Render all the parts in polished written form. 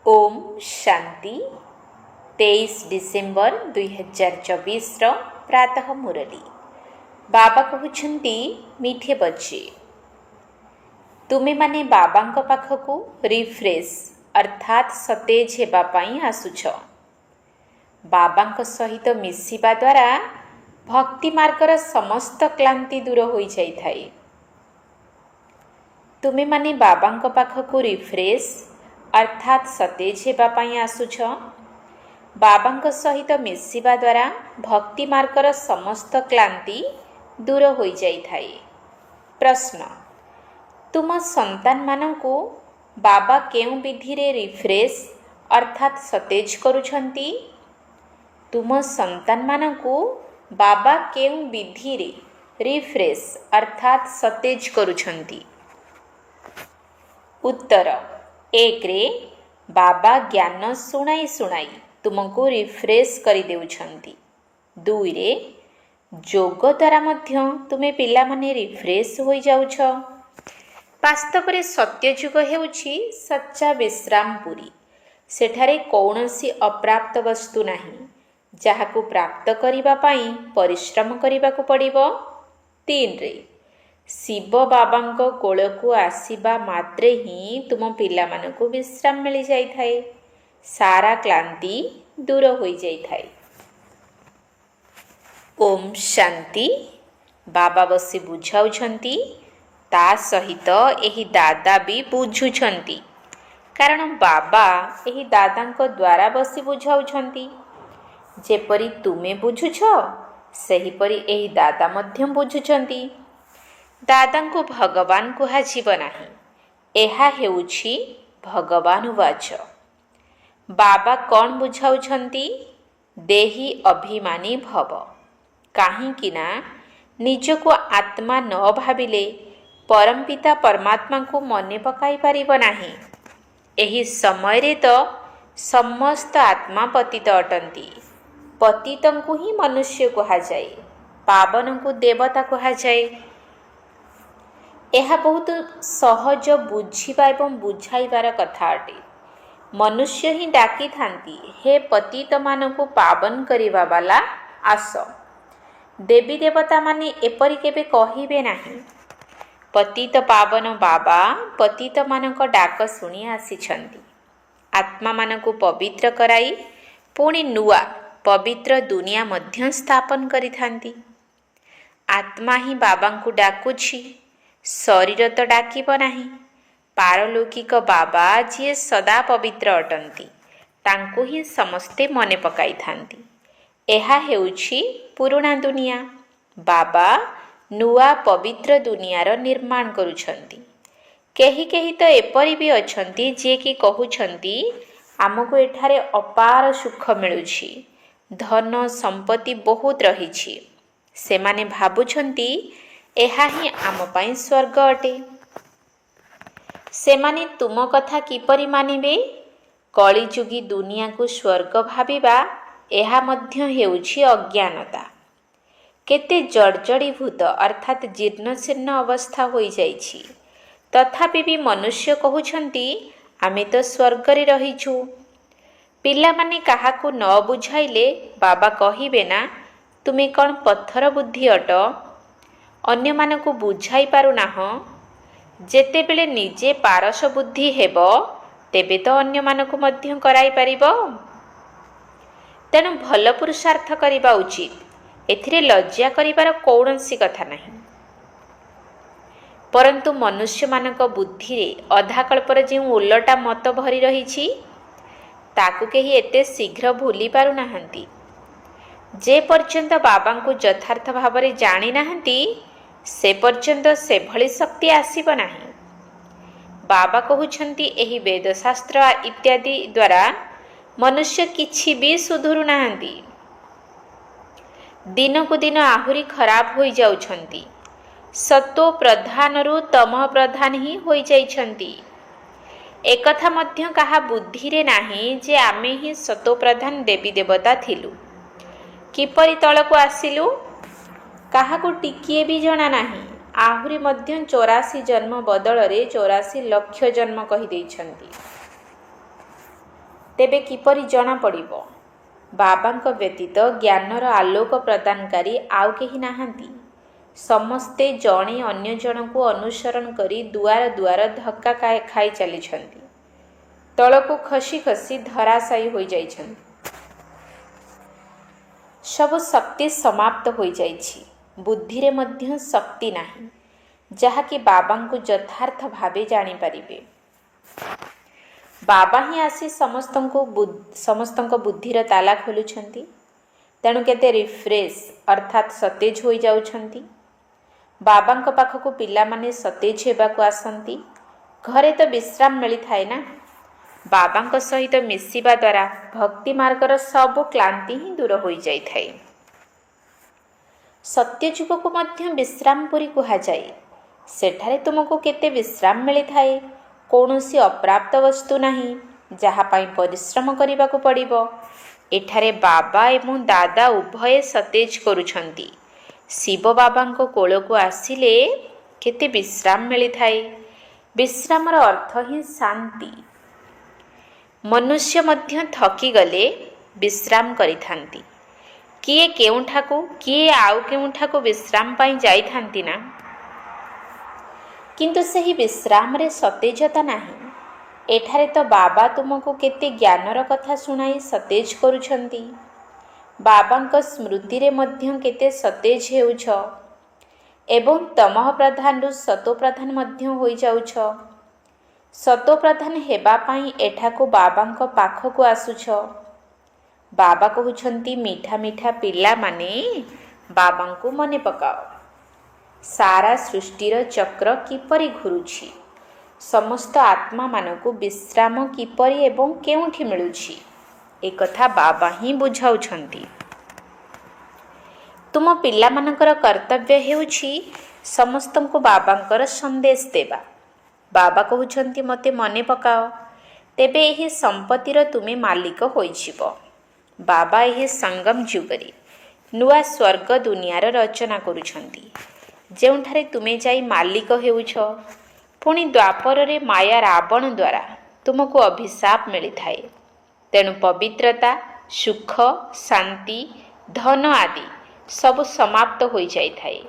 Om Shanti 23 December 2024 प्रातः मुरली बाबा कहते मीठे बच्चे तुमे माने बाबा पाखकू रिफ्रेश अर्थात सतेज हेबापाई आसुछ। बाबा सहित मिसिबा द्वारा भक्ति मार्गर समस्त क्लांति दूर हो जाए। तुमे माने बाबा पाखकू रिफ्रेश अर्थात सतेज हेबापाई आसुछ। बाबा सहित मिसिबा द्वारा भक्ति मार्गर समस्त क्लांति दूर हो जाए। प्रश्न तुम संतान मानकू बाबा केउ विधि रे रिफ्रेश अर्थात सतेज करुछंती? तुम संतान मानकू बाबा केउ विधि रे रिफ्रेश अर्थात सतेज करुछंती? उत्तर एक रे बाबा ज्ञान शुणाई शुणाई तुमको रिफ्रेश करि देउछंती। दुई रे जोग द्वारा मध्य तुमे पिला माने रिफ्रेश होई जाउछ। वास्तव रे सत्य जुग हेउछि सच्चा विश्रामपुरी। सेठारे कौनसी अप्राप्त वस्तु नाही जाहाकू प्राप्त करिबा पाई परिश्रम करिबाकू पड़िबो। तीन रे शिव बाबा कोलकू आसीबा मात्रे ही तुम पिला मानकू विश्राम मिली जाई थाए। सारा क्लांति दूर हो जाए। ओम शांति बाबा बसी बुझाउछंती ता सहित एही दादा भी बुझुछंती कारण बाबा एही दादा द्वारा बसी बुझाउछंती। जेपरी तुमे बुझुछ सेहीपरी एही दादा मध्य बुझुछंती। दादा को भगवान कुहाजिब नाही, एहा हेउछि भगवान वाच। बाबा कौन बुझाउछंती? देही अभिमानी भव। काहींकि ना निजको आत्मा न भाविले परमपिता परमात्मा को मने पकाई पारिब नाही। एही समय रे तो समस्त आत्मा पतित अटंती। पतितंकु ही मनुष्य कुहाजाए, पावन को देवता कुहाजाए। यह बहुत सहज बुझिबा एवं बुझाइबार कथा अटे। मनुष्य ही डाकी थांती, हे पतित मानकु पावन करिबा वाला आस। देवी देवता माने एपरि केबे कहिबे नाही। पतित पावन बाबा पतित मानक डाक शुणी आसिछंती। आत्मा मानकु पवित्र कराई पुणी नुआ पवित्र दुनिया मध्य स्थापन करिथांती। आत्मा ही बाबा को डाकुछि, शरीर तो डाकिब नाही। पारलौकिक बाबा जी सदा पवित्र अटंती तांको ही समस्ते मने पकाई थांती। एहा हेउछि पुराणा दुनिया। बाबा नुआ पवित्र दुनियार निर्माण करुछंती। केही केही तो एपरि भी अछंती जे कि कहुछंती आमको एठारे अपार सुख मिलुछि, धन संपत्ति बहुत रहिछि। सेमाने भाबुछंती एहा ही आम पाई स्वर्ग अटे। सेमाने तुम कथा किपरि मानिबे? कलिजुगी दुनिया को स्वर्ग भाबिबा एहा मध्य हेउछि अज्ञानता। केते जर्जरीभूत अर्थात जीर्णशीर्ण अवस्था होई जाइछि। तथापि भी मनुष्य कहउछंती आमे तो स्वर्ग रे रहिछु। पिला माने काहाकू न बुझाइले बाबा कहिबे ना तुमे कौन पत्थर बुद्धि अट, अन्य मानकू बुझाई पारु नाह। जेतेबेले निजे पारस बुद्धि हेब तेबे तो अन्य मानकू मध्य कराई पारिबो। तेणु भल पुरुषार्थ करिबा उचित। एथिरे लज्जा करिबार कौनसी कथा नहीं। परंतु मनुष्य मानक बुद्धि रे अधा कल्पर जे उलटा मत भरी रहिछि ताकू केही एते शीघ्र भूली पारु नाहंती। जे पर्यंत बाबा को यथार्थ भाव में जानी नाहंती से पर्यंत से भली शक्ति आसीब नाही। बाबा कहउछंती एही वेदशास्त्र इत्यादि द्वारा मनुष्य किछि भी सुधुरु नाहंती। दिन को दिन आहुरी खराब होई जाउछंती। सत्व प्रधानरु तम प्रधान ही होई जाइछंती। एकथा मध्य कहा बुद्धि रे नाही जे आमे ही सत्व प्रधान देवी देवता थिलु। किपरि तळकु आसिलु काहाकू टिकिए भी जणा नाही। आहुरी मध्य 84 जन्म बदल रे 84 लक्ष जन्म कहि देइछंती। ତେବେ କିପରି ଜଣାପଡ଼ିବ? ବାବାଙ୍କ ବ୍ୟତୀତ ଜ୍ଞାନର ଆଲୋକ ପ୍ରଦାନକାରୀ ଆଉ କେହି ନାହାନ୍ତି। ସମସ୍ତେ ଜଣେ ଅନ୍ୟ ଜଣଙ୍କୁ ଅନୁସରଣ କରି ଦୁଆର ଦୁଆର ଧକ୍କା ଖାଇ ଚାଲିଛନ୍ତି। ତଳକୁ ଖସି ଖସି ଧରାଶାୟୀ ହୋଇଯାଇଛନ୍ତି। ସବୁ ଶକ୍ତି ସମାପ୍ତ ହୋଇଯାଇଛି। ବୁଦ୍ଧିରେ ମଧ୍ୟ ଶକ୍ତି ନାହିଁ, ଯାହାକି ବାବାଙ୍କୁ ଯଥାର୍ଥ ଭାବେ ଜାଣିପାରିବେ। ବାବା ହିଁ ଆସି ସମସ୍ତଙ୍କ ବୁଦ୍ଧିର ତାଲା ଖୋଲୁଛନ୍ତି। ତେଣୁ କେତେ ରିଫ୍ରେଶ୍ ଅର୍ଥାତ୍ ସତେଜ ହୋଇଯାଉଛନ୍ତି। ବାବାଙ୍କ ପାଖକୁ ପିଲାମାନେ ସତେଜ ହେବାକୁ ଆସନ୍ତି। ଘରେ ତ ବିଶ୍ରାମ ମିଳିଥାଏ ନା। ବାବାଙ୍କ ସହିତ ମିଶିବା ଦ୍ୱାରା ଭକ୍ତି ମାର୍ଗର ସବୁ କ୍ଳାନ୍ତି ହିଁ ଦୂର ହୋଇଯାଇଥାଏ। ସତ୍ୟଯୁଗକୁ ମଧ୍ୟ ବିଶ୍ରାମପୁରୀ କୁହାଯାଏ। ସେଠାରେ ତୁମକୁ କେତେ ବିଶ୍ରାମ ମିଳିଥାଏ। କୌଣସି ଅପ୍ରାପ୍ତ ବସ୍ତୁ ନାହିଁ, ଯାହା ପାଇଁ ପରିଶ୍ରମ କରିବାକୁ ପଡ଼ିବ। ଏଠାରେ ବାବା ଏବଂ ଦାଦା ଉଭୟେ ସତେଜ କରୁଛନ୍ତି। ଶିବ ବାବାଙ୍କ କୋଳକୁ ଆସିଲେ କେତେ ବିଶ୍ରାମ ମିଳିଥାଏ। ବିଶ୍ରାମର ଅର୍ଥ ହିଁ ଶାନ୍ତି। ମନୁଷ୍ୟ ମଧ୍ୟ ଥକିଗଲେ ବିଶ୍ରାମ କରିଥାନ୍ତି। କିଏ କେଉଁଠାକୁ କିଏ ଆଉ କେଉଁଠାକୁ ବିଶ୍ରାମ ପାଇଁ ଯାଇଥାନ୍ତି ନା। କିନ୍ତୁ ସେହି ବିଶ୍ରାମରେ ସତେଜତା ନାହିଁ। ଏଠାରେ ତ ବାବା ତୁମକୁ କେତେ ଜ୍ଞାନର କଥା ଶୁଣାଇ ସତେଜ କରୁଛନ୍ତି। ବାବାଙ୍କ ସ୍ମୃତିରେ ମଧ୍ୟ କେତେ ସତେଜ ହେଉଛ ଏବଂ ତମଃ ପ୍ରଧାନରୁ ସତୋପ୍ରଧାନ ମଧ୍ୟ ହୋଇଯାଉଛ। ସତୋପ୍ରଧାନ ହେବା ପାଇଁ ଏଠାକୁ ବାବାଙ୍କ ପାଖକୁ ଆସୁଛ। ବାବା କହୁଛନ୍ତି, ମିଠା ମିଠା ପିଲାମାନେ, ବାବାଙ୍କୁ ମନେ ପକାଅ। ସାରା ସୃଷ୍ଟିର ଚକ୍ର କିପରି ଘୁରୁଛି, ସମସ୍ତ ଆତ୍ମାମାନଙ୍କୁ ବିଶ୍ରାମ କିପରି ଏବଂ କେଉଁଠି ମିଳୁଛି, ଏକଥା ବାବା ହିଁ ବୁଝାଉଛନ୍ତି। ତୁମ ପିଲାମାନଙ୍କର କର୍ତ୍ତବ୍ୟ ହେଉଛି ସମସ୍ତଙ୍କୁ ବାବାଙ୍କର ସନ୍ଦେଶ ଦେବା। ବାବା କହୁଛନ୍ତି, ମୋତେ ମନେ ପକାଅ, ତେବେ ଏହି ସମ୍ପତ୍ତିର ତୁମେ ମାଲିକ ହୋଇଯିବ। ବାବା ଏହି ସଙ୍ଗମ ଯୁଗରେ ନୂଆ ସ୍ୱର୍ଗ ଦୁନିଆର ରଚନା କରୁଛନ୍ତି, ଯେଉଁଠାରେ ତୁମେ ଯାଇ ମାଲିକ ହେଉଛ। ପୁଣି ଦ୍ୱାପରରେ ମାୟା ରାବଣ ଦ୍ୱାରା ତୁମକୁ ଅଭିଶାପ ମିଳିଥାଏ। ତେଣୁ ପବିତ୍ରତା, ସୁଖ, ଶାନ୍ତି, ଧନ ଆଦି ସବୁ ସମାପ୍ତ ହୋଇଯାଇଥାଏ।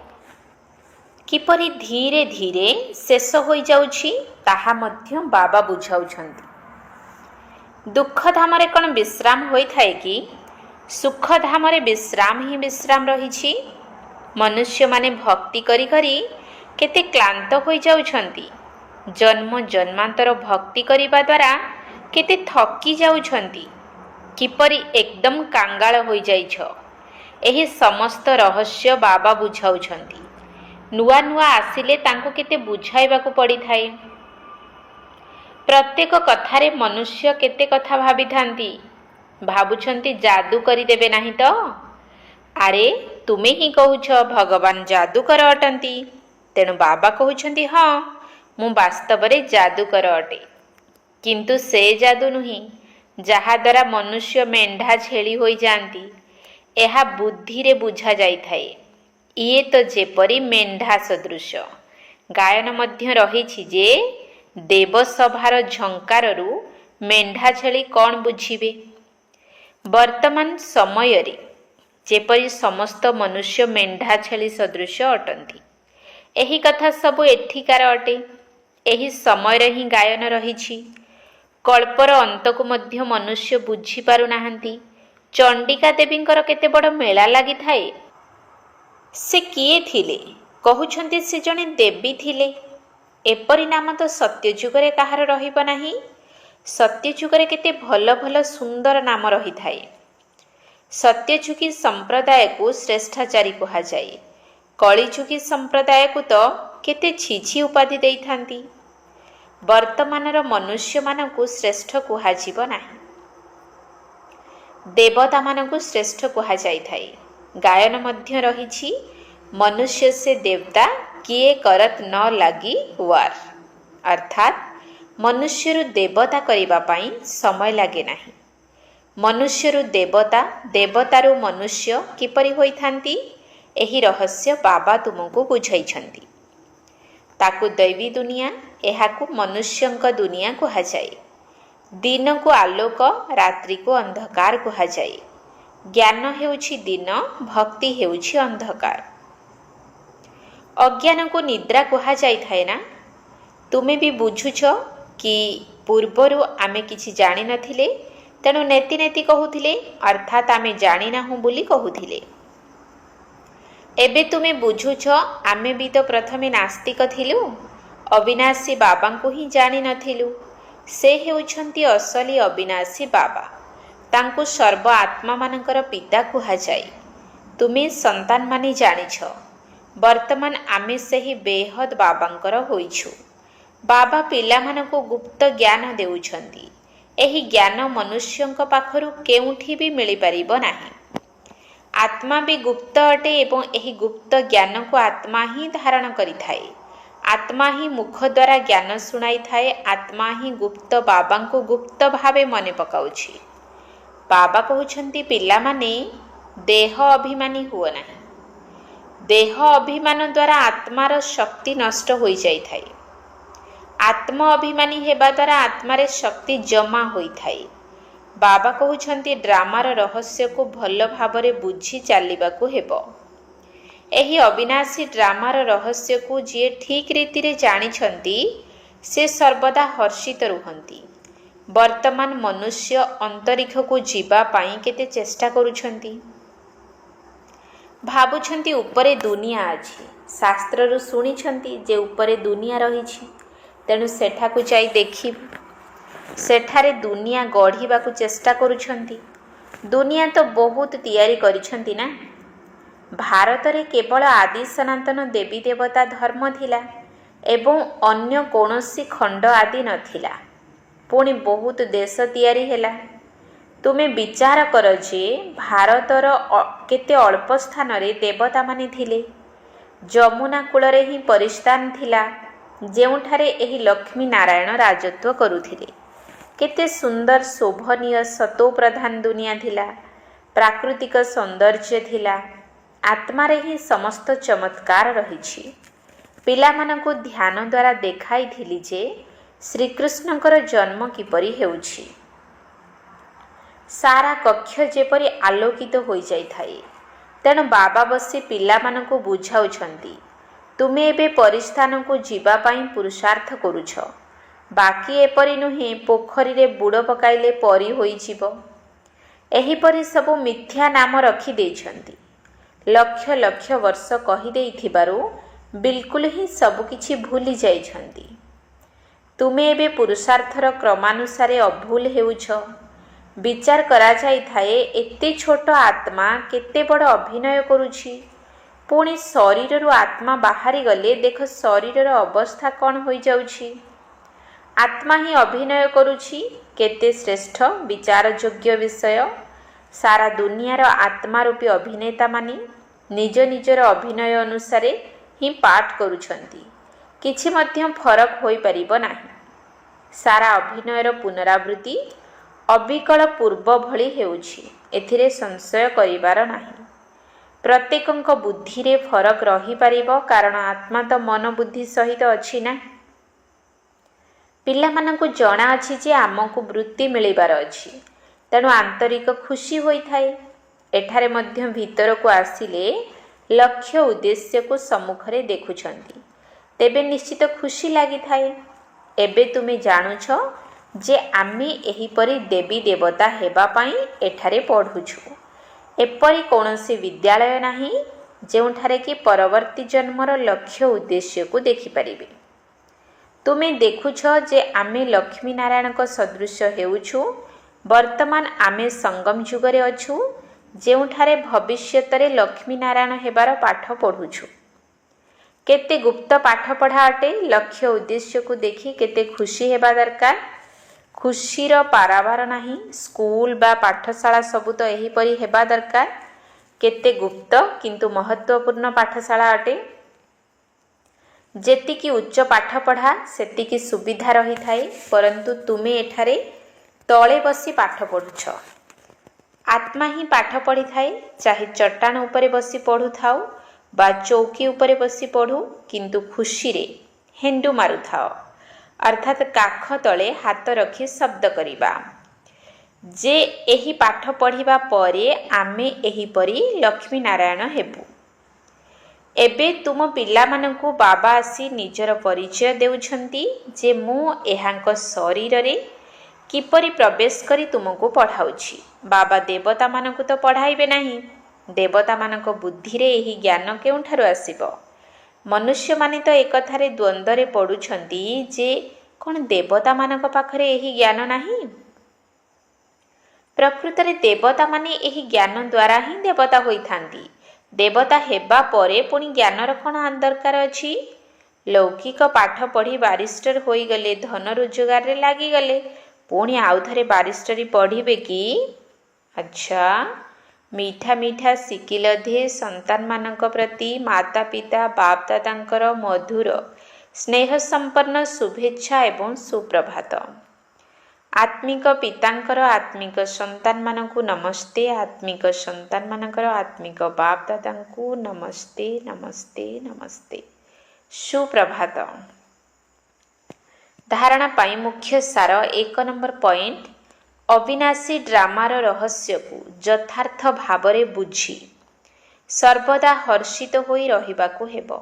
କିପରି ଧୀରେ ଧୀରେ ଶେଷ ହୋଇଯାଉଛି, ତାହା ମଧ୍ୟ ବାବା ବୁଝାଉଛନ୍ତି। ଦୁଃଖଧାମରେ କ'ଣ ବିଶ୍ରାମ ହୋଇଥାଏ କି? ସୁଖଧାମରେ ବିଶ୍ରାମ ହିଁ ବିଶ୍ରାମ ରହିଛି। ମନୁଷ୍ୟମାନେ ଭକ୍ତି କରି କରି କେତେ କ୍ଳାନ୍ତ ହୋଇଯାଉଛନ୍ତି। ଜନ୍ମ ଜନ୍ମାନ୍ତର ଭକ୍ତି କରିବା ଦ୍ୱାରା କେତେ ଥକି ଯାଉଛନ୍ତି। କିପରି ଏକଦମ କାଙ୍ଗାଳ ହୋଇଯାଇଛ, ଏହି ସମସ୍ତ ରହସ୍ୟ ବାବା ବୁଝାଉଛନ୍ତି। ନୂଆ ନୂଆ ଆସିଲେ ତାଙ୍କୁ କେତେ ବୁଝାଇବାକୁ ପଡ଼ିଥାଏ। ପ୍ରତ୍ୟେକ କଥାରେ ମନୁଷ୍ୟ କେତେ କଥା ଭାବିଥାନ୍ତି। ଭାବୁଛନ୍ତି ଯାଦୁ କରିଦେବେ ନାହିଁ ତ? ଆରେ ତୁମେ ହିଁ କହୁଛ ଭଗବାନ ଯାଦୁକର ଅଟନ୍ତି। ତେଣୁ ବାବା କହୁଛନ୍ତି, ହଁ, ମୁଁ ବାସ୍ତବରେ ଯାଦୁକର ଅଟେ। କିନ୍ତୁ ସେ ଯାଦୁ ନୁହେଁ ଯାହାଦ୍ୱାରା ମନୁଷ୍ୟ ମେଣ୍ଢା ଛେଳି ହୋଇଯାଆନ୍ତି। ଏହା ବୁଦ୍ଧିରେ ବୁଝା ଯାଇଥାଏ। ଇଏ ତ ଯେପରି ମେଣ୍ଢା ସଦୃଶ। ଗାୟନ ମଧ୍ୟ ରହିଛି ଯେ, ଦେବସଭାର ଝଙ୍କାରରୁ ମେଣ୍ଢା ଛେଳି କ'ଣ ବୁଝିବେ। ବର୍ତ୍ତମାନ ସମୟରେ ଯେପରି ସମସ୍ତ ମନୁଷ୍ୟ ମେଣ୍ଢା ଛେଳି ସଦୃଶ ଅଟନ୍ତି। ଏହି କଥା ସବୁ ଏଠିକାର ଅଟେ। ଏହି ସମୟରେ ହିଁ ଗାୟନ ରହିଛି। କଳ୍ପର ଅନ୍ତକୁ ମଧ୍ୟ ମନୁଷ୍ୟ ବୁଝିପାରୁନାହାନ୍ତି। ଚଣ୍ଡିକା ଦେବୀଙ୍କର କେତେ ବଡ଼ ମେଳା ଲାଗିଥାଏ। ସେ କିଏ ଥିଲେ? କହୁଛନ୍ତି ସେ ଜଣେ ଦେବୀ ଥିଲେ। ଏପରି ନାମ ତ ସତ୍ୟଯୁଗରେ କାହାର ରହିବ ନାହିଁ। ସତ୍ୟଯୁଗରେ କେତେ ଭଲ ଭଲ ସୁନ୍ଦର ନାମ ରହିଥାଏ। ସତ୍ୟଯୁଗୀ ସମ୍ପ୍ରଦାୟକୁ ଶ୍ରେଷ୍ଠାଚାରୀ କୁହାଯାଏ। କଳିଯୁଗୀ ସମ୍ପ୍ରଦାୟକୁ ତ କେତେ ଛିଛି ଉପାଧି ଦେଇଥାନ୍ତି। ବର୍ତ୍ତମାନର ମନୁଷ୍ୟମାନଙ୍କୁ ଶ୍ରେଷ୍ଠ କୁହାଯିବ ନାହିଁ। ଦେବତାମାନଙ୍କୁ ଶ୍ରେଷ୍ଠ କୁହାଯାଇଥାଏ। ଗାୟନ ମଧ୍ୟ ରହିଛି, ମନୁଷ୍ୟ ସେ ଦେବତା କିଏ କରତ ନ ଲାଗି ୱାର। ଅର୍ଥାତ୍ ମନୁଷ୍ୟରୁ ଦେବତା କରିବା ପାଇଁ ସମୟ ଲାଗେ ନାହିଁ। ମନୁଷ୍ୟରୁ ଦେବତା, ଦେବତାରୁ ମନୁଷ୍ୟ କିପରି ହୋଇଥାନ୍ତି, ଏହି ରହସ୍ୟ ବାବା ତୁମକୁ ବୁଝାଇଛନ୍ତି। ତାକୁ ଦୈବୀ ଦୁନିଆ, ଏହାକୁ ମନୁଷ୍ୟଙ୍କ ଦୁନିଆ କୁହାଯାଏ। ଦିନକୁ ଆଲୋକ, ରାତ୍ରିକୁ ଅନ୍ଧକାର କୁହାଯାଏ। ଜ୍ଞାନ ହେଉଛି ଦିନ, ଭକ୍ତି ହେଉଛି ଅନ୍ଧକାର। ଅଜ୍ଞାନକୁ ନିଦ୍ରା କୁହାଯାଇଥାଏ ନା? ତୁମେ ବି ବୁଝୁଛ କି ପୂର୍ବରୁ ଆମେ କିଛି ଜାଣିନଥିଲେ, ତେଣୁ ନେତି ନେତି କହୁଥିଲେ, ଅର୍ଥାତ୍ ଆମେ ଜାଣିନାହୁଁ ବୋଲି କହୁଥିଲେ। ଏବେ ତୁମେ ବୁଝୁଛ ଆମେ ବି ତ ପ୍ରଥମେ ନାସ୍ତିକ ଥିଲୁ, ଅବିନାଶୀ ବାବାଙ୍କୁ ହିଁ ଜାଣିନଥିଲୁ। ସେ ହେଉଛନ୍ତି ଅସଲି ଅବିନାଶୀ ବାବା। ତାଙ୍କୁ ସର୍ବ ଆତ୍ମାମାନଙ୍କର ପିତା କୁହାଯାଏ। ତୁମେ ସନ୍ତାନମାନେ ଜାଣିଛ। ବର୍ତ୍ତମାନ ଆମେ ସେହି ବେହଦ୍ ବାବାଙ୍କର ହୋଇଛୁ। ବାବା ପିଲାମାନଙ୍କୁ ଗୁପ୍ତ ଜ୍ଞାନ ଦେଉଛନ୍ତି। ଏହି ଜ୍ଞାନ ମନୁଷ୍ୟଙ୍କ ପାଖରୁ କେଉଁଠି ବି ମିଳିପାରିବ ନାହିଁ। ଆତ୍ମା ବି ଗୁପ୍ତ ଅଟେ ଏବଂ ଏହି ଗୁପ୍ତ ଜ୍ଞାନକୁ ଆତ୍ମା ହିଁ ଧାରଣ କରିଥାଏ। ଆତ୍ମା ହିଁ ମୁଖ ଦ୍ୱାରା ଜ୍ଞାନ ଶୁଣାଇଥାଏ। ଆତ୍ମା ହିଁ ଗୁପ୍ତ ବାବାଙ୍କୁ ଗୁପ୍ତ ଭାବେ ମନେ ପକାଉଛି। ବାବା କହୁଛନ୍ତି, ପିଲାମାନେ ଦେହ ଅଭିମାନୀ ହୁଅ ନାହିଁ। ଦେହ ଅଭିମାନ ଦ୍ୱାରା ଆତ୍ମାର ଶକ୍ତି ନଷ୍ଟ ହୋଇଯାଇଥାଏ। ଆତ୍ମ ଅଭିମାନୀ ହେବା ଦ୍ୱାରା ଆତ୍ମାରେ ଶକ୍ତି ଜମା ହୋଇଥାଏ। ବାବା କହୁଛନ୍ତି, ଡ୍ରାମାର ରହସ୍ୟକୁ ଭଲ ଭାବରେ ବୁଝି ଚାଲିବାକୁ ହେବ। ଏହି ଅବିନାଶୀ ଡ୍ରାମାର ରହସ୍ୟକୁ ଯିଏ ଠିକ୍ ରୀତିରେ ଜାଣିଛନ୍ତି, ସେ ସର୍ବଦା ହର୍ଷିତ ରୁହନ୍ତି। ବର୍ତ୍ତମାନ ମନୁଷ୍ୟ ଅନ୍ତରିକ୍ଷକୁ ଯିବା ପାଇଁ କେତେ ଚେଷ୍ଟା କରୁଛନ୍ତି। ଭାବୁଛନ୍ତି ଉପରେ ଦୁନିଆ ଅଛି। ଶାସ୍ତ୍ରରୁ ଶୁଣିଛନ୍ତି ଯେ ଉପରେ ଦୁନିଆ ରହିଛି, ତେଣୁ ସେଠାକୁ ଯାଇ ଦେଖିବୁ। ସେଠାରେ ଦୁନିଆ ଗଢ଼ିବାକୁ ଚେଷ୍ଟା କରୁଛନ୍ତି। ଦୁନିଆ ତ ବହୁତ ତିଆରି କରିଛନ୍ତି ନା। ଭାରତରେ କେବଳ ଆଦି ସନାତନ ଦେବୀ ଦେବତା ଧର୍ମ ଥିଲା ଏବଂ ଅନ୍ୟ କୌଣସି ଖଣ୍ଡ ଆଦି ନଥିଲା। ପୁଣି ବହୁତ ଦେଶ ତିଆରି ହେଲା। ତୁମେ ବିଚାର କର ଯେ ଭାରତର କେତେ ଅଳ୍ପ ସ୍ଥାନରେ ଦେବତାମାନେ ଥିଲେ। ଯମୁନା କୂଳରେ ହିଁ ପରିସ୍ଥାନ ଥିଲା, ଯେଉଁଠାରେ ଏହି ଲକ୍ଷ୍ମୀ ନାରାୟଣ ରାଜତ୍ୱ କରୁଥିଲେ। କେତେ ସୁନ୍ଦର ଶୋଭନୀୟ ସତୋପ୍ରଧାନ ଦୁନିଆ ଥିଲା। ପ୍ରାକୃତିକ ସୌନ୍ଦର୍ଯ୍ୟ ଥିଲା। ଆତ୍ମାରେ ହିଁ ସମସ୍ତ ଚମତ୍କାର ରହିଛି। ପିଲାମାନଙ୍କୁ ଧ୍ୟାନ ଦ୍ୱାରା ଦେଖାଇଥିଲି ଯେ ଶ୍ରୀକୃଷ୍ଣଙ୍କର ଜନ୍ମ କିପରି ହେଉଛି। ସାରା କକ୍ଷ ଯେପରି ଆଲୋକିତ ହୋଇଯାଇଥାଏ। ତେଣୁ ବାବା ବସି ପିଲାମାନଙ୍କୁ ବୁଝାଉଛନ୍ତି, ତୁମେ ଏବେ ପରିସ୍ଥାନକୁ ଯିବା ପାଇଁ ପୁରୁଷାର୍ଥ କରୁଛ। ବାକି ଏପରି ନୁହେଁ ପୋଖରୀରେ ବୁଡ଼ ପକାଇଲେ ପରି ହୋଇଯିବ। ଏହିପରି ସବୁ ମିଥ୍ୟା ନାମ ରଖିଦେଇଛନ୍ତି। ଲକ୍ଷ ଲକ୍ଷ ବର୍ଷ କହିଦେଇଥିବାରୁ ବିଲକୁଲ ହିଁ ସବୁକିଛି ଭୁଲି ଯାଇଛନ୍ତି। ତୁମେ ଏବେ ପୁରୁଷାର୍ଥର କ୍ରମାନୁସାରେ ଅଭୁଲ ହେଉଛ। ବିଚାର କରାଯାଇଥାଏ, ଏତେ ଛୋଟ ଆତ୍ମା କେତେ ବଡ଼ ଅଭିନୟ କରୁଛି। ପୁଣି ଶରୀରରୁ ଆତ୍ମା ବାହାରିଗଲେ ଦେଖ ଶରୀରର ଅବସ୍ଥା କ'ଣ ହୋଇଯାଉଛି। ଆତ୍ମା ହିଁ ଅଭିନୟ କରୁଛି। କେତେ ଶ୍ରେଷ୍ଠ ବିଚାରଯୋଗ୍ୟ ବିଷୟ। ସାରା ଦୁନିଆର ଆତ୍ମା ରୂପୀ ଅଭିନେତାମାନେ ନିଜ ନିଜର ଅଭିନୟ ଅନୁସାରେ ହିଁ ପାଠ କରୁଛନ୍ତି। କିଛି ମଧ୍ୟ ଫରକ ହୋଇପାରିବ ନାହିଁ। ସାରା ଅଭିନୟର ପୁନରାବୃତ୍ତି ଅବିକଳ ପୂର୍ବ ଭଳି ହେଉଛି। ଏଥିରେ ସଂଶୟ କରିବାର ନାହିଁ। ପ୍ରତ୍ୟେକଙ୍କ ବୁଦ୍ଧିରେ ଫରକ ରହିପାରିବ, କାରଣ ଆତ୍ମା ତ ମନ ବୁଦ୍ଧି ସହିତ ଅଛି ନା। ପିଲାମାନଙ୍କୁ ଜଣାଅଛି ଯେ ଆମକୁ ବୃତ୍ତି ମିଳିବାର ଅଛି, ତେଣୁ ଆନ୍ତରିକ ଖୁସି ହୋଇଥାଏ। ଏଠାରେ ମଧ୍ୟ ଭିତରକୁ ଆସିଲେ ଲକ୍ଷ୍ୟ ଉଦ୍ଦେଶ୍ୟକୁ ସମ୍ମୁଖରେ ଦେଖୁଛନ୍ତି, ତେବେ ନିଶ୍ଚିତ ଖୁସି ଲାଗିଥାଏ। ଏବେ ତୁମେ ଜାଣୁଛ ଯେ ଆମେ ଏହିପରି ଦେବୀ ଦେବତା ହେବା ପାଇଁ ଏଠାରେ ପଢ଼ୁଛୁ। ଏପରି କୌଣସି ବିଦ୍ୟାଳୟ ନାହିଁ ଯେଉଁଠାରେ କି ପରବର୍ତ୍ତୀ ଜନ୍ମର ଲକ୍ଷ୍ୟ ଉଦ୍ଦେଶ୍ୟକୁ ଦେଖିପାରିବେ। ତୁମେ ଦେଖୁଛ ଯେ ଆମେ ଲକ୍ଷ୍ମୀ ନାରାୟଣଙ୍କ ସଦୃଶ ହେଉଛୁ। ବର୍ତ୍ତମାନ ଆମେ ସଙ୍ଗମ ଯୁଗରେ ଅଛୁ, ଯେଉଁଠାରେ ଭବିଷ୍ୟତରେ ଲକ୍ଷ୍ମୀ ନାରାୟଣ ହେବାର ପାଠ ପଢ଼ୁଛୁ। କେତେ ଗୁପ୍ତ ପାଠପଢ଼ା ଅଟେ। ଲକ୍ଷ୍ୟ ଉଦ୍ଦେଶ୍ୟକୁ ଦେଖି କେତେ ଖୁସି ହେବା ଦରକାର। ଖୁସିର ପାରାବାର ନାହିଁ। ସ୍କୁଲ ବା ପାଠଶାଳା ସବୁ ତ ଏହିପରି ହେବା ଦରକାର। କେତେ ଗୁପ୍ତ କିନ୍ତୁ ମହତ୍ୱପୂର୍ଣ୍ଣ ପାଠଶାଳା ଅଟେ। ଯେତିକି ଉଚ୍ଚ ପାଠପଢ଼ା ସେତିକି ସୁବିଧା ରହିଥାଏ, ପରନ୍ତୁ ତୁମେ ଏଠାରେ ତଳେ ବସି ପାଠ ପଢ଼ୁଛ। ଆତ୍ମା ହିଁ ପାଠ ପଢ଼ିଥାଏ। ଚାहे ଚଟାଣ ଉପରେ ବସି ପଢ଼ୁଥାଉ ବା ଚୌକି ଉପରେ ବସି ପଢ଼ୁ, କିନ୍ତୁ ଖୁସିରେ ହେଣ୍ଡୁ ମାରୁଥାଅ। अर्थात काख तले हाथ रखी शब्द करिबा जे एही पाठ पढ़िबा परे आमे एहीपरि लक्ष्मी नारायण हेबु। एबे तुम पिलामानंकु बाबा आसी निजर परिचय देउछंती जे मु एहांक शरीर रे किपरि प्रवेश करी तुमको पढ़ाउछि। बाबा देवता मानंकु तो पढ़ाइबे नाही, देवता मानंक बुद्धि रे एही ज्ञान केउठारु आसीबो। मनुष्य माने तो एकथारे द्वंद्व रे पडुछंती जे कोन देवता मानंक पाखरे एही ज्ञान नाही। प्रकृत रे देवता माने एही ज्ञान द्वारा ही देवता होइथांती। देवता हेबा परे पुणी ज्ञानर कोन दरकार अछि। लौकिक पाठ पढ़ी बारिस्टर होई गले, धन रोजगार रे लागी गले, पुणी आउ थरे बारिस्टरी पढ़िबे कि? अच्छा, मीठा मीठा सिकिलधे संतान मानक प्रति माता पिता बाप दादांकर मधुर स्नेह संपन्न शुभेच्छा एवं सुप्रभात। आत्मिक पितांकर आत्मिक संतान मानकु नमस्ते, आत्मिक संतान मानकर आत्मिक बाप दादांकु नमस्ते नमस्ते नमस्ते, सुप्रभात। धारणा पाई मुख्य सार 1 नंबर पॉइंट, अविनाशी ड्रामार रहस्य को यथार्थ भावरे बुझी सर्वदा हर्षित होई रहिबाकु हेबो।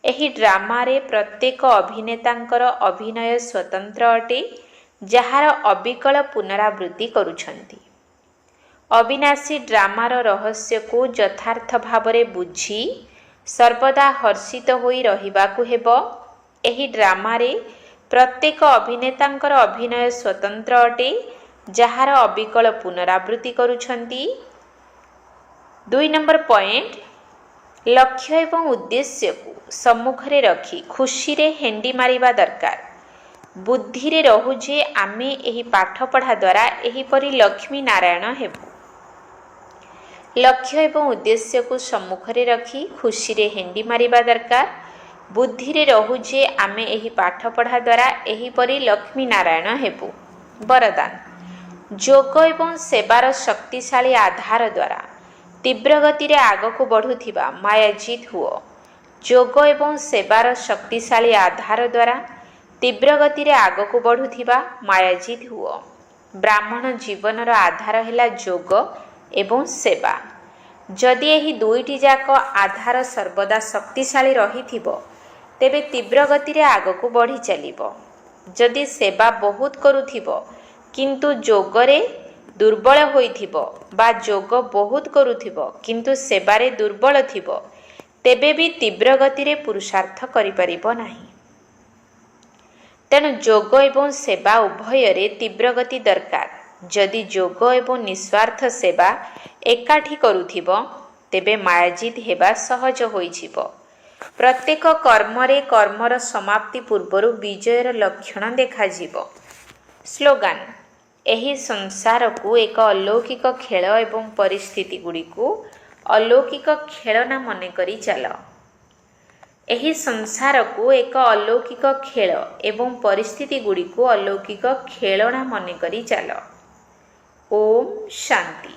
एही ड्रामारे प्रत्येक अभिनेतांकर अभिनय स्वतंत्र अटे, जहार अविकल पुनरावृत्ति करुछंती। अविनाशी ड्रामार रहस्य को यथार्थ भावरे बुझी सर्वदा हर्षित होई रहिबाकु हेबो। एही ड्रामारे प्रत्येक अभिनेतांकर अभिनय स्वतंत्र अटे, जहार अविकल पुनरावृत्ति करुछंती। 2 नंबर पॉइंट, लक्ष्य एवं उद्देश्य को सम्मुखरे रखी खुशी रे हेंडी मारिबा दरकार। बुद्धि रे रहु जे आमे एही पाठ पढ़ा द्वारा एहीपरि लक्ष्मी नारायण हेबु। लक्ष्य एवं उद्देश्य को सम्मुखरे रखी खुशी रे हेंडी मारिबा दरकार। बुद्धि रे रहु जे आमे एही पाठ पढ़ा द्वारा एहीपरि लक्ष्मी नारायण हेबु। वरदान, जोग एवं सेवार शक्तिशाली आधार द्वारा तीव्र गति रे आगकु बढ़ुथिबा मायाजीत हुओ। जोग एवं सेवार शक्तिशाली आधार द्वारा तीव्र गति रे आगकु बढ़ुथिबा मायाजीत हुओ। ब्राह्मण जीवनर आधार हेला जोग एवं सेवा। जदि एही दुईटी जाक आधार सर्वदा शक्तिशाली रहिथिबो तेबे तीव्र गति रे आगकु बढ़ी चलिबो। जदि सेवा बहुत करुथिबो किंतु जोगरे दुर्बल होइथिबो बा जोग बहुत करुथिबो किंतु सेवारे दुर्बल थिबो तेबे भी तीव्र गति रे पुरुषार्थ करि परिबो नाही। तेणु जोग एवं सेवा उभयरे तीव्र गति दरकार। जदि जोग एवं निस्वार्थ सेवा एकाठी करुथिबो तेबे मायाजीत हेबा सहज होइछिबो। प्रत्येक कर्मरे कर्मर समाप्ति पूर्वरु विजयर लक्षण देखाजिबो। स्लोगान, एही संसार को एक अलौकिक खेल एवं परिस्थिति गुड़ी को अलौकिक खेलना मन करी चल। एही संसार को एक अलौकिक खेल एवं परिस्थिति गुड़ी को अलौकिक खेलना मन करी चल। ओम शांति।